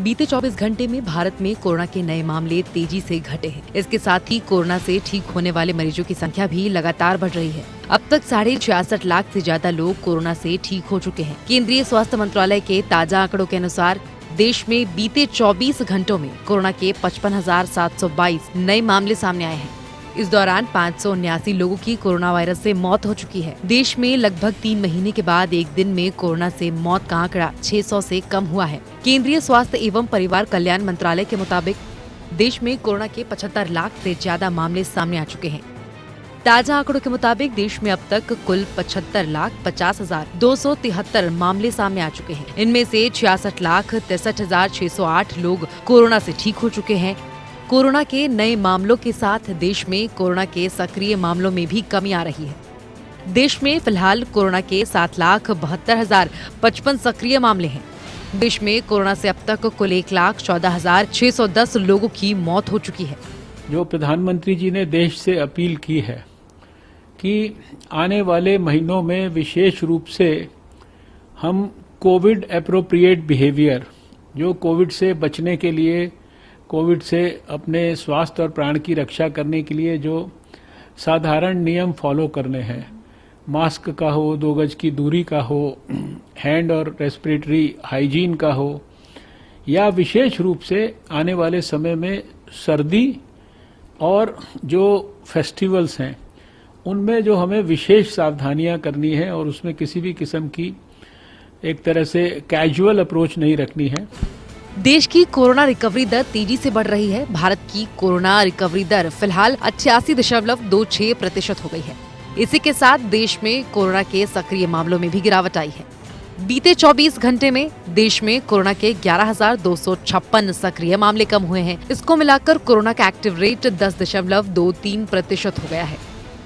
बीते 24 घंटे में भारत में कोरोना के नए मामले तेजी से घटे हैं। इसके साथ ही कोरोना से ठीक होने वाले मरीजों की संख्या भी लगातार बढ़ रही है। अब तक 66.5 लाख से ज्यादा लोग कोरोना से ठीक हो चुके हैं। केंद्रीय स्वास्थ्य मंत्रालय के ताजा आंकड़ों के अनुसार देश में बीते 24 घंटों में कोरोना के 55,722 नए मामले सामने आए हैं। इस दौरान 579 लोगों की कोरोना वायरस से मौत हो चुकी है। देश में लगभग 3 महीने के बाद एक दिन में कोरोना से मौत का आंकड़ा 600 से कम हुआ है। केंद्रीय स्वास्थ्य एवं परिवार कल्याण मंत्रालय के मुताबिक देश में कोरोना के 75 लाख से ज्यादा मामले सामने आ चुके हैं। ताजा आंकड़ों के मुताबिक देश में अब तक कुल 75,50,273 मामले सामने आ चुके हैं। इनमें से 66,63,608 लोग कोरोना से ठीक हो चुके हैं। कोरोना के नए मामलों के साथ देश में कोरोना के सक्रिय मामलों में भी कमी आ रही है। देश में फिलहाल कोरोना के 7,72,055 सक्रिय मामले हैं। देश में कोरोना से अब तक कुल 1,14,610 लोगों की मौत हो चुकी है। जो प्रधानमंत्री जी ने देश से अपील की है कि आने वाले महीनों में विशेष रूप से हम कोविड एप्रोप्रिएट बिहेवियर, जो कोविड से बचने के लिए, कोविड से अपने स्वास्थ्य और प्राण की रक्षा करने के लिए जो साधारण नियम फॉलो करने हैं, मास्क का हो, 2 गज की दूरी का हो, हैंड और रेस्पिरेटरी हाइजीन का हो, या विशेष रूप से आने वाले समय में सर्दी और जो फेस्टिवल्स हैं उनमें जो हमें विशेष सावधानियां करनी है और उसमें किसी भी किस्म की एक तरह से कैजुअल अप्रोच नहीं रखनी है। देश की कोरोना रिकवरी दर तेजी से बढ़ रही है। भारत की कोरोना रिकवरी दर फिलहाल 88.26% हो गई है। इसी के साथ देश में कोरोना के सक्रिय मामलों में भी गिरावट आई है। बीते 24 घंटे में देश में कोरोना के 11,256 सक्रिय मामले कम हुए हैं। इसको मिलाकर कोरोना का एक्टिव रेट 10.23% हो गया है।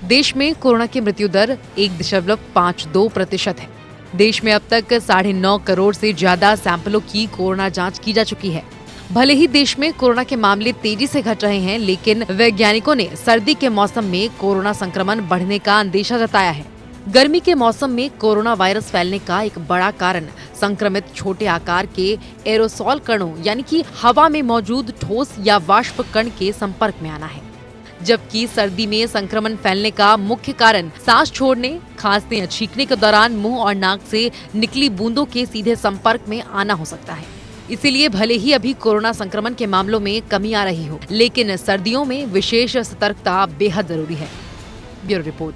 देश में कोरोना की मृत्यु दर 1.52% है। देश में अब तक 9.5 करोड़ से ज्यादा सैंपलों की कोरोना जांच की जा चुकी है। भले ही देश में कोरोना के मामले तेजी से घट रहे हैं, लेकिन वैज्ञानिकों ने सर्दी के मौसम में कोरोना संक्रमण बढ़ने का अंदेशा जताया है। गर्मी के मौसम में कोरोना वायरस फैलने का एक बड़ा कारण संक्रमित छोटे आकार के एरोसॉल कणों यानी कि हवा में मौजूद ठोस या वाष्प कण के संपर्क में आना है, जबकि सर्दी में संक्रमण फैलने का मुख्य कारण सांस छोड़ने, खांसने या छींकने के दौरान मुंह और नाक से निकली बूंदों के सीधे संपर्क में आना हो सकता है। इसीलिए भले ही अभी कोरोना संक्रमण के मामलों में कमी आ रही हो, लेकिन सर्दियों में विशेष सतर्कता बेहद जरूरी है। Bureau report.